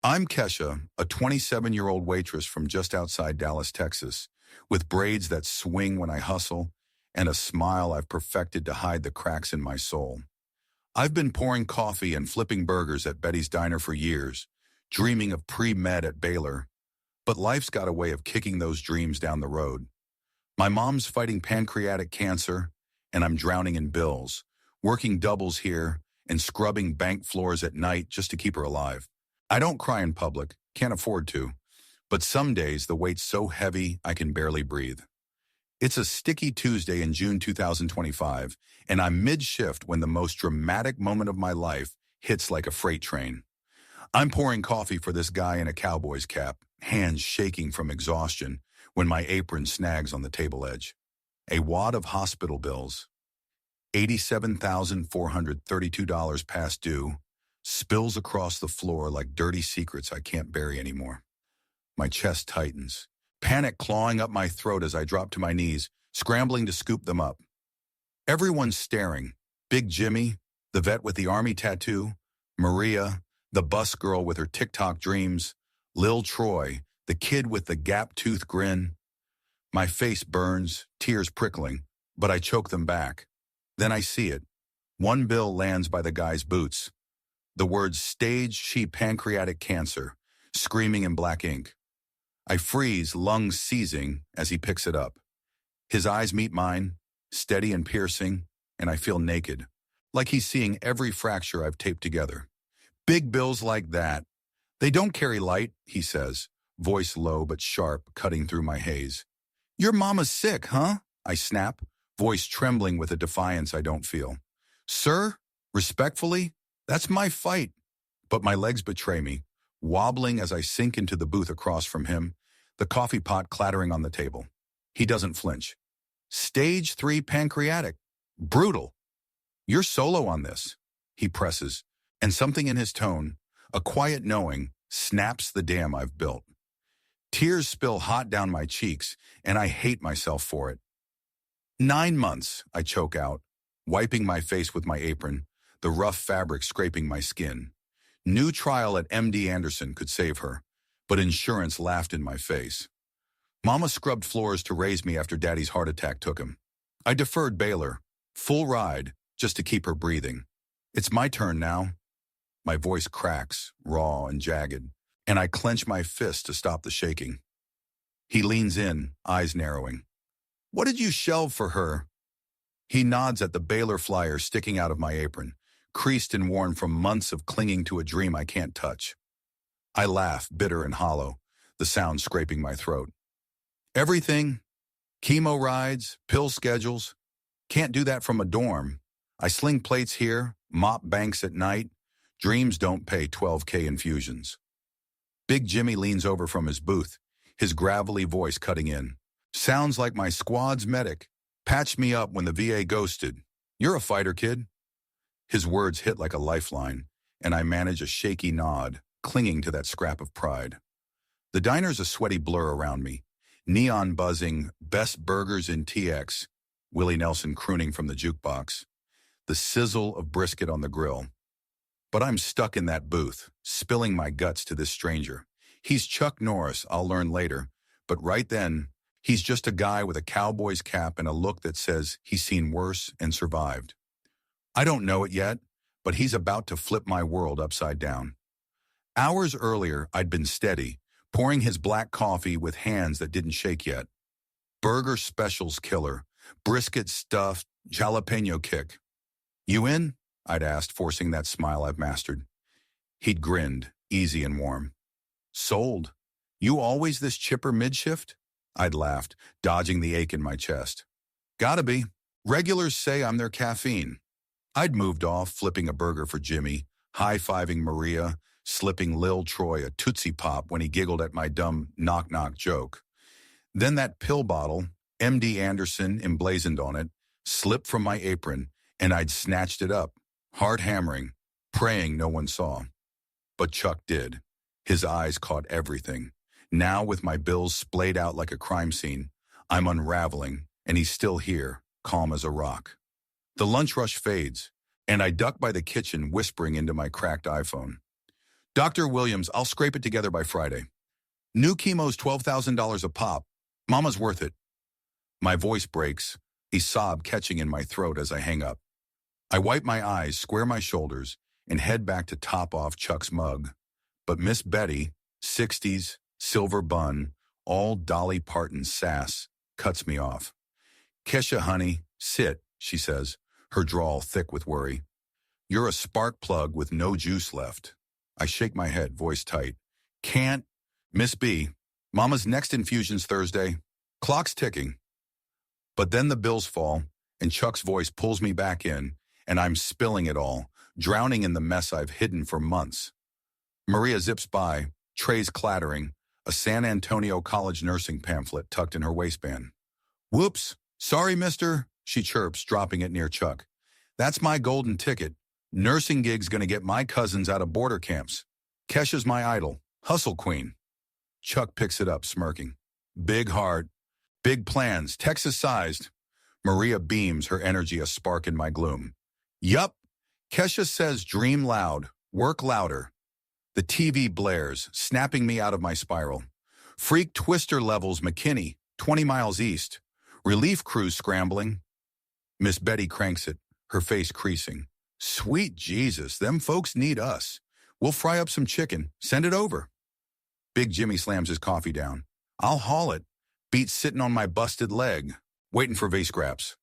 I'm Kesha, a 27-year-old waitress from just outside Dallas, Texas, with braids that swing when I hustle and a smile I've perfected to hide the cracks in my soul. I've been pouring coffee and flipping burgers at Betty's Diner for years, dreaming of pre-med at Baylor, but life's got a way of kicking those dreams down the road. My mom's fighting pancreatic cancer, and I'm drowning in bills, working doubles here and scrubbing bank floors at night just to keep her alive. I don't cry in public, can't afford to, but some days the weight's so heavy I can barely breathe. It's a sticky Tuesday in June 2025, and I'm mid-shift when the most dramatic moment of my life hits like a freight train. I'm pouring coffee for this guy in a Cowboys cap, hands shaking from exhaustion, when my apron snags on the table edge. A wad of hospital bills, $87,432 past due, spills across the floor like dirty secrets I can't bury anymore. My chest tightens, panic clawing up my throat as I drop to my knees, scrambling to scoop them up. Everyone's staring. Big Jimmy, the vet with the army tattoo, Maria, the bus girl with her TikTok dreams, Lil Troy, the kid with the gap-toothed grin. My face burns, tears prickling, but I choke them back. Then I see it. One bill lands by the guy's boots. The words stage she pancreatic cancer, screaming in black ink. I freeze, lungs seizing, as he picks it up. His eyes meet mine, steady and piercing, and I feel naked, like he's seeing every fracture I've taped together. Big bills like that. They don't carry light, he says, voice low but sharp, cutting through my haze. Your mama's sick, huh? I snap, voice trembling with a defiance I don't feel. Sir, respectfully, that's my fight. But my legs betray me, wobbling as I sink into the booth across from him, the coffee pot clattering on the table. He doesn't flinch. Stage 3 pancreatic. Brutal. You're solo on this, he presses, and something in his tone, a quiet knowing, snaps the dam I've built. Tears spill hot down my cheeks, and I hate myself for it. 9 months, I choke out, wiping my face with my apron, the rough fabric scraping my skin. New trial at MD Anderson could save her, but insurance laughed in my face. Mama scrubbed floors to raise me after Daddy's heart attack took him. I deferred Baylor, full ride, just to keep her breathing. It's my turn now. My voice cracks, raw and jagged, and I clench my fist to stop the shaking. He leans in, eyes narrowing. What did you shelve for her? He nods at the Baylor flyer sticking out of my apron, creased and worn from months of clinging to a dream I can't touch. I laugh, bitter and hollow, the sound scraping my throat. Everything. Chemo rides, pill schedules. Can't do that from a dorm. I sling plates here, mop banks at night. Dreams don't pay $12K infusions. Big Jimmy leans over from his booth, his gravelly voice cutting in. Sounds like my squad's medic. Patched me up when the VA ghosted. You're a fighter, kid. His words hit like a lifeline, and I manage a shaky nod, clinging to that scrap of pride. The diner's a sweaty blur around me, neon buzzing, best burgers in TX, Willie Nelson crooning from the jukebox, the sizzle of brisket on the grill. But I'm stuck in that booth, spilling my guts to this stranger. He's Chuck Norris, I'll learn later, but right then, he's just a guy with a Cowboys cap and a look that says he's seen worse and survived. I don't know it yet, but he's about to flip my world upside down. Hours earlier, I'd been steady, pouring his black coffee with hands that didn't shake yet. Burger specials killer, brisket stuffed, jalapeno kick. You in? I'd asked, forcing that smile I've mastered. He'd grinned, easy and warm. Sold. You always this chipper mid-shift? I'd laughed, dodging the ache in my chest. Gotta be. Regulars say I'm their caffeine. I'd moved off, flipping a burger for Jimmy, high-fiving Maria, slipping Lil Troy a Tootsie Pop when he giggled at my dumb knock-knock joke. Then that pill bottle, MD Anderson emblazoned on it, slipped from my apron, and I'd snatched it up, hard hammering, praying no one saw. But Chuck did. His eyes caught everything. Now, with my bills splayed out like a crime scene, I'm unraveling, and he's still here, calm as a rock. The lunch rush fades, and I duck by the kitchen whispering into my cracked iPhone. Dr. Williams, I'll scrape it together by Friday. New chemo's $12,000 a pop. Mama's worth it. My voice breaks, a sob catching in my throat as I hang up. I wipe my eyes, square my shoulders, and head back to top off Chuck's mug. But Miss Betty, 60s, silver bun, all Dolly Parton sass, cuts me off. Kesha, honey, sit, she says, her drawl thick with worry. You're a spark plug with no juice left. I shake my head, voice tight. Can't. Miss B, Mama's next infusion's Thursday. Clock's ticking. But then the bills fall, and Chuck's voice pulls me back in, and I'm spilling it all, drowning in the mess I've hidden for months. Maria zips by, trays clattering, a San Antonio College nursing pamphlet tucked in her waistband. Whoops, sorry, mister, she chirps, dropping it near Chuck. That's my golden ticket. Nursing gig's gonna get my cousins out of border camps. Kesha's my idol, hustle queen. Chuck picks it up, smirking. Big heart, big plans, Texas-sized. Maria beams, her energy a spark in my gloom. Yup, Kesha says dream loud, work louder. The TV blares, snapping me out of my spiral. Freak twister levels McKinney, 20 miles east. Relief crews scrambling. Miss Betty cranks it, her face creasing. Sweet Jesus, them folks need us. We'll fry up some chicken, send it over. Big Jimmy slams his coffee down. I'll haul it. Beat sitting on my busted leg, waiting for vase scraps.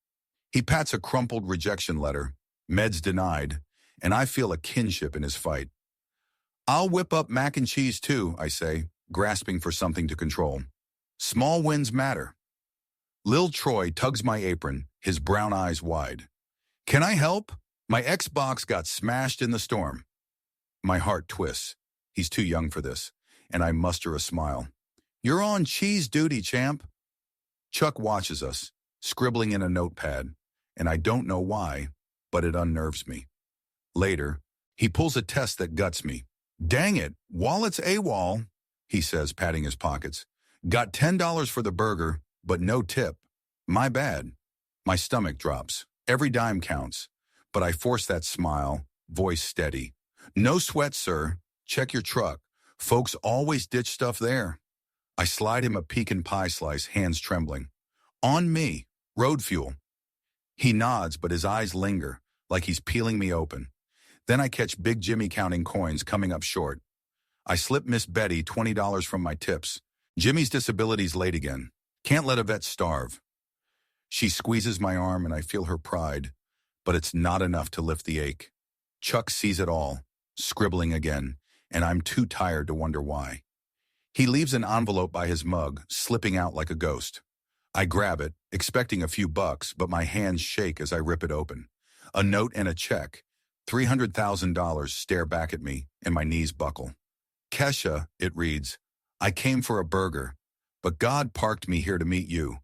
He pats a crumpled rejection letter, meds denied, and I feel a kinship in his fight. I'll whip up mac and cheese too, I say, grasping for something to control. Small wins matter. Lil Troy tugs my apron, his brown eyes wide. Can I help? My Xbox got smashed in the storm. My heart twists. He's too young for this, and I muster a smile. You're on cheese duty, champ. Chuck watches us, scribbling in a notepad, and I don't know why, but it unnerves me. Later, he pulls a test that guts me. Dang it, wallet's AWOL, he says, patting his pockets. Got $10 for the burger, but no tip. My bad. My stomach drops. Every dime counts. But I force that smile, voice steady. No sweat, sir. Check your truck. Folks always ditch stuff there. I slide him a pecan pie slice, hands trembling. On me. Road fuel. He nods, but his eyes linger, like he's peeling me open. Then I catch Big Jimmy counting coins coming up short. I slip Miss Betty $20 from my tips. Jimmy's disability's late again. Can't let a vet starve. She squeezes my arm and I feel her pride, but it's not enough to lift the ache. Chuck sees it all, scribbling again, and I'm too tired to wonder why. He leaves an envelope by his mug, slipping out like a ghost. I grab it, expecting a few bucks, but my hands shake as I rip it open. A note and a check. $300,000 stare back at me, and my knees buckle. Kesha, it reads, I came for a burger, but God parked me here to meet you.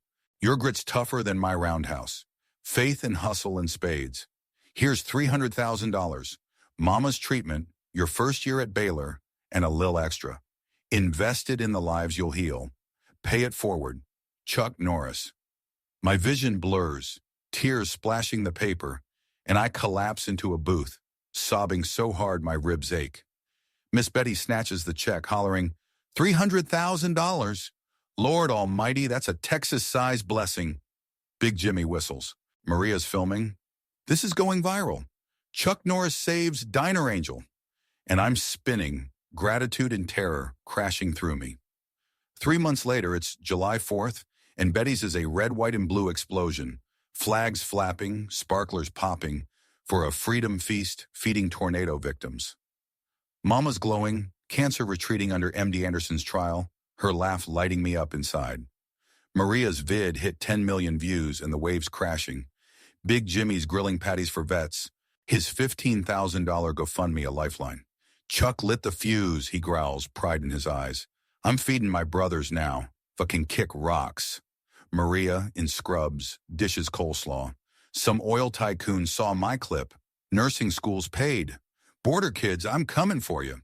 Your grit's tougher than my roundhouse. Faith and hustle and spades. Here's $300,000. Mama's treatment, your first year at Baylor, and a lil extra. Invested in the lives you'll heal. Pay it forward. Chuck Norris. My vision blurs, tears splashing the paper, and I collapse into a booth, sobbing so hard my ribs ache. Miss Betty snatches the check, hollering, $300,000. Lord almighty, that's a Texas-sized blessing. Big Jimmy whistles. Maria's filming. This is going viral. Chuck Norris saves Diner Angel. And I'm spinning, gratitude and terror crashing through me. 3 months later, it's July 4th, and Betty's is a red, white, and blue explosion. Flags flapping, sparklers popping, for a freedom feast feeding tornado victims. Mama's glowing, cancer retreating under MD Anderson's trial, her laugh lighting me up inside. Maria's vid hit 10 million views and the waves crashing. Big Jimmy's grilling patties for vets, his $15,000 GoFundMe a lifeline. Chuck lit the fuse, he growls, pride in his eyes. I'm feeding my brothers now. Fucking kick rocks. Maria, in scrubs, dishes coleslaw. Some oil tycoon saw my clip. Nursing school's paid. Border kids, I'm coming for you.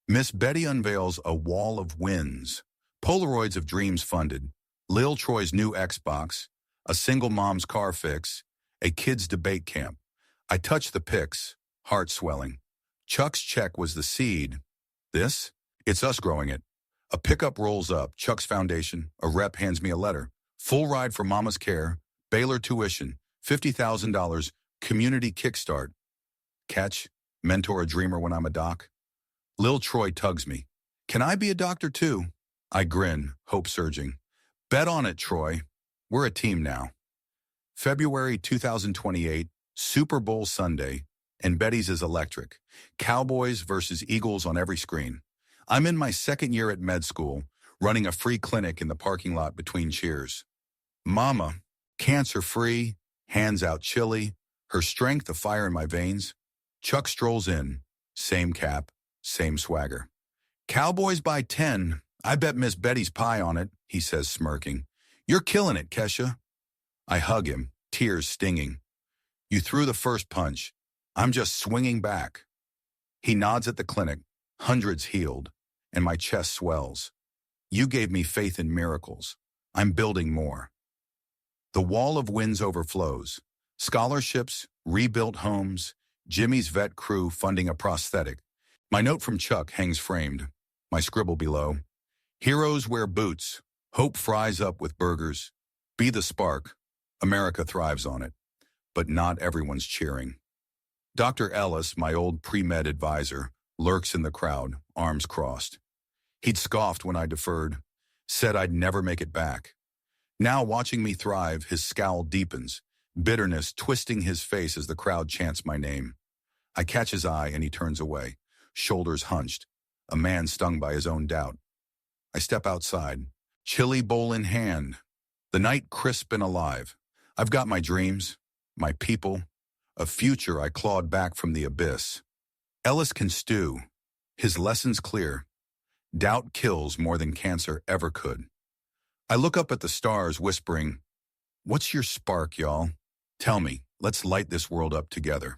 Miss Betty unveils a wall of wins. Polaroids of dreams funded. Lil Troy's new Xbox. A single mom's car fix. A kid's debate camp. I touch the pics, heart swelling. Chuck's check was the seed. This? It's us growing it. A pickup rolls up, Chuck's Foundation. A rep hands me a letter. Full ride for Mama's Care, Baylor tuition, $50,000, community kickstart. Catch, mentor a dreamer when I'm a doc. Lil Troy tugs me. Can I be a doctor too? I grin, hope surging. Bet on it, Troy. We're a team now. February 2028, Super Bowl Sunday, and Betty's is electric. Cowboys versus Eagles on every screen. I'm in my second year at med school, running a free clinic in the parking lot between cheers. Mama, cancer-free, hands out chili, her strength a fire in my veins. Chuck strolls in, same cap, same swagger. Cowboys by 10, I bet Miss Betty's pie on it, he says smirking. You're killing it, Kesha. I hug him, tears stinging. You threw the first punch. I'm just swinging back. He nods at the clinic, hundreds healed, and my chest swells. You gave me faith in miracles. I'm building more. The wall of wins overflows. Scholarships, rebuilt homes, Jimmy's vet crew funding a prosthetic. My note from Chuck hangs framed. My scribble below. Heroes wear boots. Hope fries up with burgers. Be the spark. America thrives on it. But not everyone's cheering. Dr. Ellis, my old pre-med advisor, lurks in the crowd, arms crossed. He'd scoffed when I deferred, said I'd never make it back. Now, watching me thrive, his scowl deepens, bitterness twisting his face as the crowd chants my name. I catch his eye and he turns away, shoulders hunched, a man stung by his own doubt. I step outside, chili bowl in hand, the night crisp and alive. I've got my dreams, my people, a future I clawed back from the abyss. Ellis can stew, his lessons clear. Doubt kills more than cancer ever could. I look up at the stars, whispering, what's your spark, y'all? Tell me, let's light this world up together.